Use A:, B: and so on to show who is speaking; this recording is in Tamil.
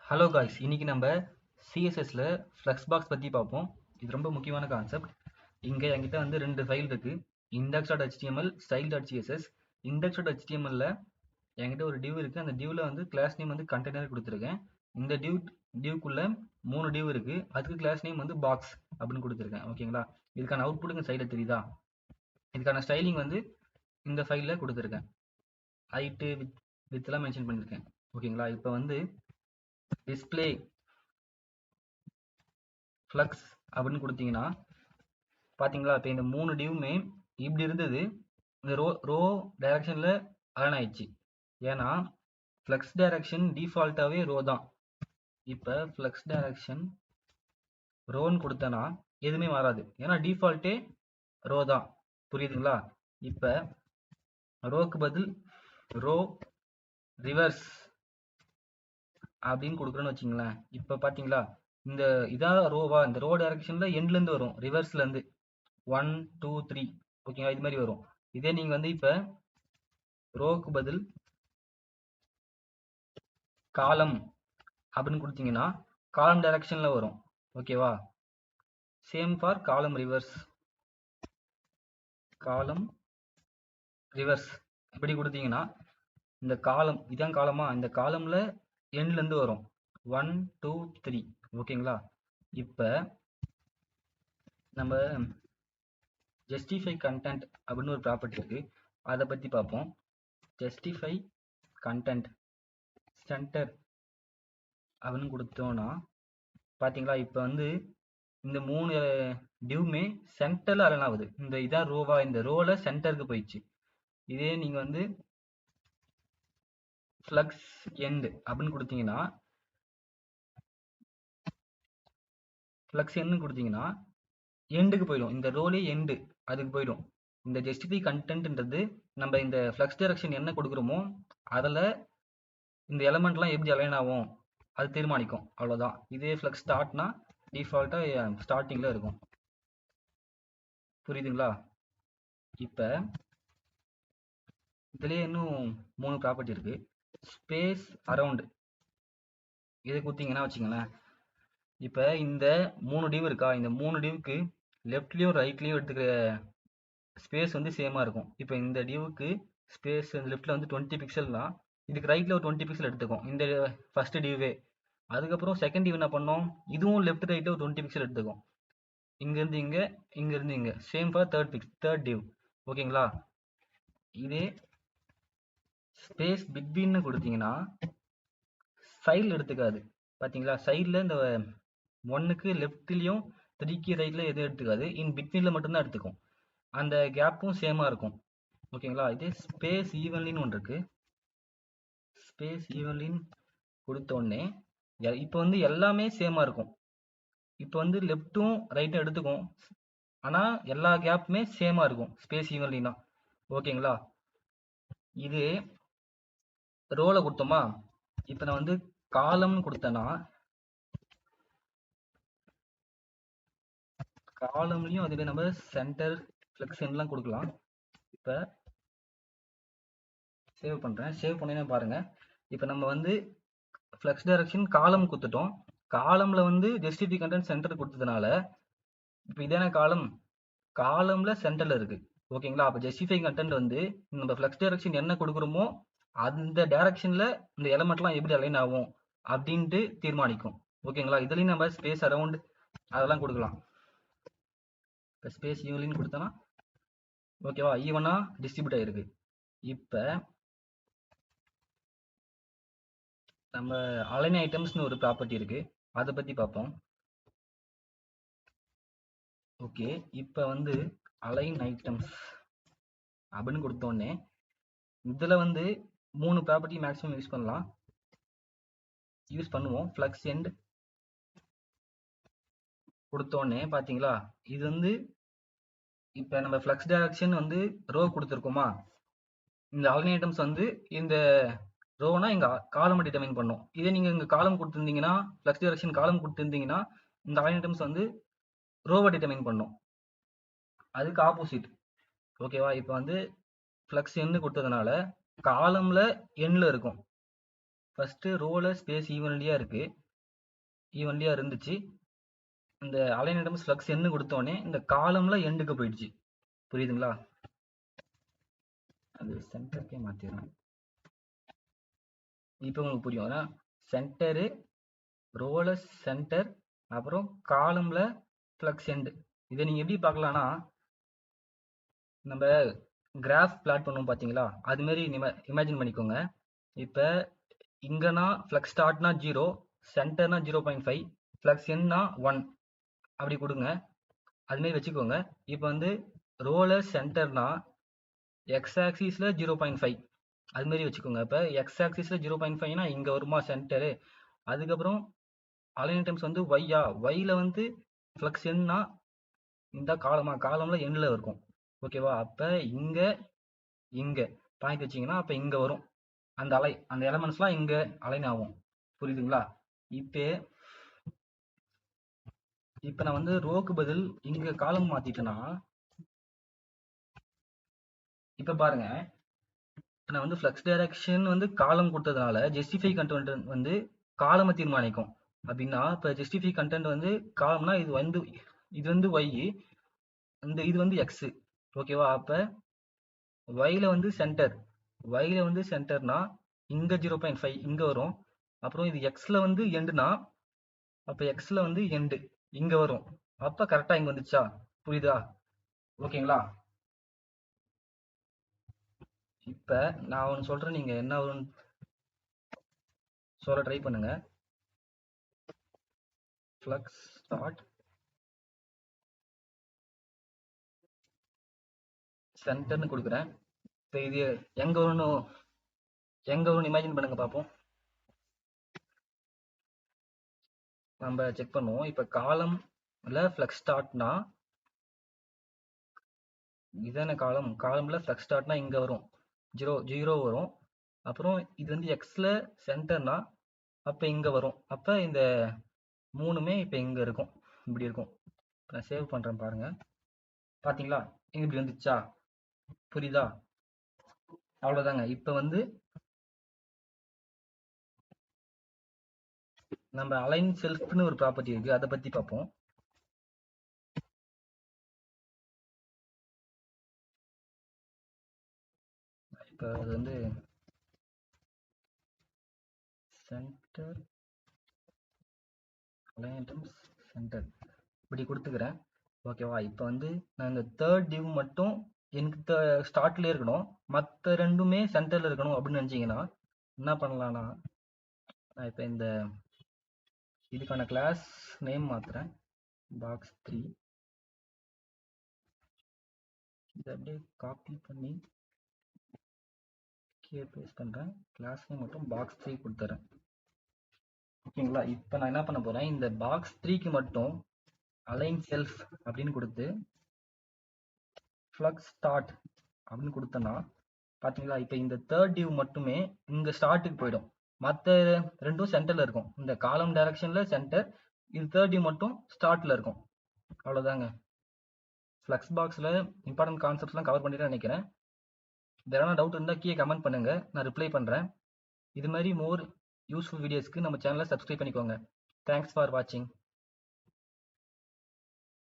A: ஹலோ காய்ஸ், இன்னைக்கு நம்ம சிஎஸ்எஸ்ல ஃப்ளெக்ஸ் பாக்ஸ் பற்றி பார்ப்போம். இது ரொம்ப முக்கியமான கான்செப்ட். இங்கே என்கிட்ட வந்து ரெண்டு ஃபைல் இருக்கு, index.html, style.css. index.html என்கிட்ட ஒரு டிவ் இருக்கு. அந்த டிவ்ல வந்து கிளாஸ் நேம் வந்து கண்டெய்னர் கொடுத்துருக்கேன். இந்த டிவ்க்குள்ள 3 டிவ் இருக்கு. அதுக்கு கிளாஸ் நேம் வந்து பாக்ஸ் அப்படின்னு கொடுத்துருக்கேன். ஓகேங்களா? இதுக்கான அவுட்புட் இந்த சைடில் தெரியுதா? இதுக்கான ஸ்டைலிங் வந்து இந்த ஃபைலில் கொடுத்துருக்கேன். ஹைட்டு வித்லாம் மென்ஷன் பண்ணியிருக்கேன். ஓகேங்களா? இப்போ வந்து டிஸ்பிளே ஃப்ளக்ஸ் அப்படின்னு கொடுத்தீங்கன்னா பார்த்தீங்களா, இப்போ இந்த 3 டிவ்வுமே இப்படி இருந்தது, இந்த ரோ டைரக்ஷனில் அலைன் ஆயிடுச்சு. ஏன்னா ஃப்ளக்ஸ் டைரக்ஷன் டிஃபால்ட்டாகவே ரோ தான். இப்போ ஃப்ளக்ஸ் டைரக்ஷன் ரோன்னு கொடுத்தனா எதுவுமே வராது, ஏன்னா டிஃபால்ட்டே ரோ தான். புரியுதுங்களா? இப்போ ரோக்கு பதில் ரோ ரிவர்ஸ் அப்படின்னு கொடுக்குறோன்னு வச்சுங்களேன். இப்போ பார்த்தீங்களா, இந்த இதான் ரோவா, இந்த ரோ டைரக்ஷனில் எண்ட்லேருந்து வரும், ரிவர்ஸ்லேருந்து 1 2 3. ஓகேங்களா? இது மாதிரி வரும். இதே நீங்கள் வந்து இப்போ ரோக்கு பதில் காலம் அப்படின்னு கொடுத்தீங்கன்னா காலம் டைரக்ஷனில் வரும். ஓகேவா? சேம் ஃபார் காலம் ரிவர்ஸ். காலம் ரிவர்ஸ் இப்படி கொடுத்தீங்கன்னா இந்த காலம் இதான் காலமா, இந்த காலம்ல எண்ட்லேருந்து வரும் 1 2 3. ஓகேங்களா? இப்போ நம்ம ஜஸ்டிஃபை கண்டென்ட் அப்படின்னு ஒரு ப்ராப்பர்ட்டி இருக்கு, அதை பற்றி பார்ப்போம். ஜஸ்டிஃபை கண்டென்ட் சென்டர் அப்படின்னு கொடுத்தோன்னா பார்த்தீங்களா, இப்போ வந்து இந்த 3 டிவ்மே சென்டரில் அலைன் ஆகுது. இந்த இதான் ரோவா, இந்த ரோவில் சென்டருக்கு போயிடுச்சு. இதே நீங்கள் வந்து ஃப்ளக்ஸ் எண்டு அப்படின்னு கொடுத்தீங்கன்னா எண்டுக்கு போயிடும், இந்த ரோலே எண்டு அதுக்கு போயிடும். இந்த ஜஸ்டிஃபை கண்டென்ட்ன்றது நம்ம இந்த ஃப்ளக்ஸ் டைரக்ஷன் என்ன கொடுக்குறோமோ அதில் இந்த எலமெண்ட்லாம் எப்படி அலைன் ஆகும் அது தீர்மானிக்கும். அவ்வளோதான். இதே ஃப்ளக்ஸ் ஸ்டார்ட்னா டிஃபால்ட்டாக ஸ்டார்டிங்கில் இருக்கும். புரியுதுங்களா? இப்போ இதுலேயே இன்னும் 3 ப்ராப்பர்ட்டி இருக்கு. ஸ்பேஸ் அரவுண்ட் இதை கொடுத்தீங்கன்னா வச்சுங்களேன், இப்போ இந்த 3 டிவ் இருக்கா, இந்த 3 டிவ்க்கு லெஃப்ட்லேயும் ரைட்லேயும் எடுத்துக்கிற ஸ்பேஸ் வந்து சேமாக இருக்கும். இப்போ இந்த டிவ்க்கு ஸ்பேஸ் லெஃப்ட்டில் வந்து 20 பிக்சல்னா இதுக்கு ரைட்டில் ஒரு 20 பிக்சல் எடுத்துக்கும் இந்த ஃபர்ஸ்ட் டிவ்வே. அதுக்கப்புறம் செகண்ட் டிவ் என்ன பண்ணோம், இதுவும் லெஃப்ட் ரைட்டில் ஒரு 20 பிக்சல் எடுத்துக்கும். இங்கேருந்து இங்கே, இங்கேருந்து இங்கே. Same for third div. ஓகேங்களா? இதே ஸ்பேஸ் பிட்வீன்னு கொடுத்தீங்கன்னா சைடில் எடுத்துக்காது. பார்த்தீங்களா, சைடில் இந்த 1க்கு லெஃப்ட்லேயும் 3க்கு ரைட்டில் எதுவும் எடுத்துக்காது, இன் பிட்வீனில் மட்டும்தான் எடுத்துக்கும். அந்த கேப்பும் சேமாக இருக்கும். ஓகேங்களா? இதே ஸ்பேஸ் ஈவன்லின்னு ஒன்று இருக்குது. ஸ்பேஸ் ஈவன்லின்னு கொடுத்தோடனே இப்போ வந்து எல்லாமே சேமாக இருக்கும். இப்போ வந்து லெஃப்ட்டும் ரைட்டும் எடுத்துக்கும், ஆனால் எல்லா கேப்புமே சேமாக இருக்கும் ஸ்பேஸ் ஈவன்லின்னா. ஓகேங்களா? இது ரோவில் கொடுத்தோமா, இப்போ நான் வந்து காலம்னு கொடுத்தேன்னா காலம்லையும் அதுவே நம்ம சென்டர் ஃப்ளெக்ஷன்லாம் கொடுக்கலாம். இப்போ சேவ் பண்ணுறேன். சேவ் பண்ணேன்னா பாருங்கள், இப்போ நம்ம வந்து ஃப்ளெக்ஸ் டைரக்ஷன் காலம் கொடுத்துட்டோம். காலமில் வந்து ஜஸ்டிஃபை கண்டென்ட் சென்டர் கொடுத்ததுனால இப்போ இதான காலமில் சென்டரில் இருக்குது. ஓகேங்களா? அப்போ ஜஸ்டிஃபை கண்டென்ட் வந்து நம்ம ஃப்ளெக்ஸ் டைரக்ஷன் என்ன கொடுக்குறோமோ அந்த டைரக்ஷனில் இந்த எலமெண்ட்லாம் எப்படி அலைன் ஆகும் அப்படின்ட்டு தீர்மானிக்கும். ஓகேங்களா? இதுலேயும் நம்ம ஸ்பேஸ் அரவுண்ட் அதெல்லாம் கொடுக்கலாம். இப்போ ஸ்பேஸ் ஈவன்லின்னு கொடுத்தோன்னா ஓகேவா, ஈவனாக டிஸ்ட்ரிபியூட் ஆகிருக்கு. இப்போ நம்ம அலைன் ஐட்டம்ஸ்னு ஒரு ப்ராப்பர்ட்டி இருக்குது, அதை பற்றி பார்ப்போம். ஓகே, இப்போ வந்து அலைன் ஐட்டம்ஸ் அப்படின்னு கொடுத்தோடனே இதில் வந்து 3 ப்ராப்பர்ட்டி மேக்ஸிமம் யூஸ் பண்ணுவோம். ஃப்ளக்ஸ் எண்ட் கொடுத்தோடனே பார்த்தீங்களா, இது வந்து இப்போ நம்ம ஃப்ளக்ஸ் டைரக்ஷன் வந்து ரோ கொடுத்துருக்கோமா, இந்த அலைன் ஐட்டம்ஸ் வந்து இந்த ரோனா இங்கே காலம் டிட்டர்மைன் பண்ணும். இதே நீங்கள் இங்கே காலம் கொடுத்துருந்தீங்கன்னா, ஃப்ளக்ஸ் டைரக்ஷன் காலம் கொடுத்துருந்தீங்கன்னா இந்த அலைன் ஐட்டம்ஸ் வந்து ரோவை டிட்டர்மைன் பண்ணும். அதுக்கு ஆப்போசிட். ஓகேவா? இப்போ வந்து ஃப்ளக்ஸ் எண்ணு கொடுத்ததுனால காலமில் எண்ணில் இருக்கும். ஃபர்ஸ்ட் ரோல ஸ்பேஸ் ஈவன்லியா இருக்கு, ஈவன்லியா இருந்துச்சு. இந்த அலைன் ஐட்டம்ஸ் ஃப்ளக்ஸ் என்ன கொடுத்தோடனே இந்த காலம்ல எண்டுக்கு போயிடுச்சு. புரியுதுங்களா? அது சென்டருக்கே மாத்திடுறேன். இப்போ உங்களுக்கு புரியும். அதான் சென்டரு, ரோல சென்டர், அப்புறம் காலம்ல ஃப்ளக்ஸ் எண்டு. இதை நீங்க எப்படி பார்க்கலாம்னா, நம்ம கிராஃப் பிளாட் பண்ணுவோம் பாத்தீங்களா, அது மாதிரி இமேஜின் பண்ணிக்கோங்க. இப்போ இங்கன்னா ஃப்ளக்ஸ் ஸ்டார்ட்னா 0, சென்டர்னா 0.5, ஃப்ளக்ஸ் எண்ட்னா 1 அப்படி கொடுங்க. அது மாதிரி வச்சுக்கோங்க. இப்போ வந்து ரோல சென்டர்னா எக்ஸ் ஆக்சிஸ்ல 0.5 அது மாதிரி வச்சுக்கோங்க. இப்போ எக்ஸ் ஆக்சிஸ்ல 0.5னா இங்க வருமா சென்டரு. அதுக்கப்புறம் அலைன் டைம்ஸ் வந்து ஒய்யா, ஒய்ல வந்து ஃப்ளக்ஸ் எண்ட்னா இந்த காலம்ல எண்ட்ல இருக்கும். ஓகேவா? அப்ப இங்க இங்க பாயிண்ட் வச்சீங்கன்னா அப்ப இங்க வரும் அந்த அந்த எலமெண்ட்ஸ்லாம் இங்க அலைன் ஆகும். புரியுதுங்களா? இப்ப நான் வந்து ரோக்கு பதில் இங்க காலம் மாத்திட்டேன்னா, இப்ப பாருங்க, நான் வந்து ஃப்ளக்ஸ் டைரக்ஷன் வந்து காலம் கொடுத்ததுனால ஜஸ்டிஃபை கண்டென்ட் வந்து காலமை தீர்மானிக்கும். அப்படின்னா இப்ப ஜஸ்டிஃபை கண்டென்ட் வந்து காலம்னா இது வந்து ஒய், இது வந்து எக்ஸ். ஓகேவா? அப்ப ஒய்ல வந்து சென்டர்னா இங்க 0.5 இங்க வரும். அப்புறம் இது எக்ஸ்ல வந்து எண்டுனா அப்ப எக்ஸ்ல வந்து எண்டு இங்க வரும். அப்ப கரெக்டா இங்க வந்துச்சா? புரியுதா? ஓகேங்களா? இப்ப நான் ஒன்னு சொல்றேன், நீங்க என்ன வரும்னு சொல்ல ட்ரை பண்ணுங்க. ஃப்ளக்ஸ் ஸ்டார்ட் சென்டர்னு கொடுக்குறேன். இப்போ இது எங்க வரும்னு இமேஜின் பண்ணுங்க பார்ப்போம். நம்ம செக் பண்ணுவோம். இப்போ காலம்ல ஃப்ளக்ஸ் ஸ்டார்ட்னா இதான காலம்ல ஃப்ளக்ஸ் ஸ்டார்ட்னா இங்க வரும் 0 வரும். அப்புறம் இது வந்து எக்ஸ்ல சென்டர்னா அப்ப இங்க வரும். அப்ப இந்த மூணுமே இப்ப இங்க இருக்கும், இப்படி இருக்கும். நான் சேவ் பண்றேன் பாருங்க. பாத்தீங்களா? இங்க இப்படி வந்துச்சா? புரியுதா? அவ்வளவுதாங்க. இப்ப வந்து நம்ம அலைன் செல்ஃப்னு ஒரு ப்ராப்பர்ட்டி இருக்கு, அதை பத்தி பார்ப்போம். இப்ப அது வந்து சென்டர் அலைன் சென்டர் இப்படி கொடுத்துக்கிறேன். ஓகேவா? இப்போ வந்து நான் இந்த தேர்ட் டிவ் மட்டும் எனக்கு ஸ்டார்ட்ல இருக்கணும், மற்ற ரெண்டுமே சென்டர்ல இருக்கணும் அப்படின்னு நினைச்சீங்கன்னா என்ன பண்ணலாம்னா, நான் இப்போ இந்த இதுக்கான கிளாஸ் நேம் மாத்துறேன், box3. இதை அப்படியே காப்பி பண்ணி கீழே பேஸ்ட் பண்றேன். கிளாஸ் நேம் மட்டும் box3 கொடுத்துறேன். ஓகேங்களா? இப்போ நான் என்ன பண்ண போறேன், இந்த box3க்கு மட்டும் அலைன் செல்ஃப் அப்படின்னு கொடுத்து ஃப்ளக்ஸ் ஸ்டார்ட் அப்படின்னு கொடுத்தேன்னா பாத்தீங்களா, இப்போ இந்த தேர்ட் டிவ் மட்டுமே இங்க ஸ்டார்ட்டுக்கு போயிடும், மற்ற ரெண்டும் சென்டர்ல இருக்கும். இந்த காலம் டைரக்ஷன்ல சென்டர், இது தேர்ட் டிவ் மட்டும் ஸ்டார்ட்ல இருக்கும். அவ்வளவுதாங்க. ஃப்ளக்ஸ் பாக்ஸ்ல இம்பார்ட்டன்ட் கான்செப்ட்ஸ்லாம் கவர் பண்ணிட்டு நினைக்கிறேன். வேற டவுட் இருந்தா கீழே கமெண்ட் பண்ணுங்க, நான் ரிப்ளை பண்றேன். இது மாதிரி மோர் யூஸ்ஃபுல் வீடியோஸ்க்கு நம்ம சேனலை சப்ஸ்கிரைப் பண்ணிக்கோங்க. தேங்க்ஸ் ஃபார் வாட்சிங்.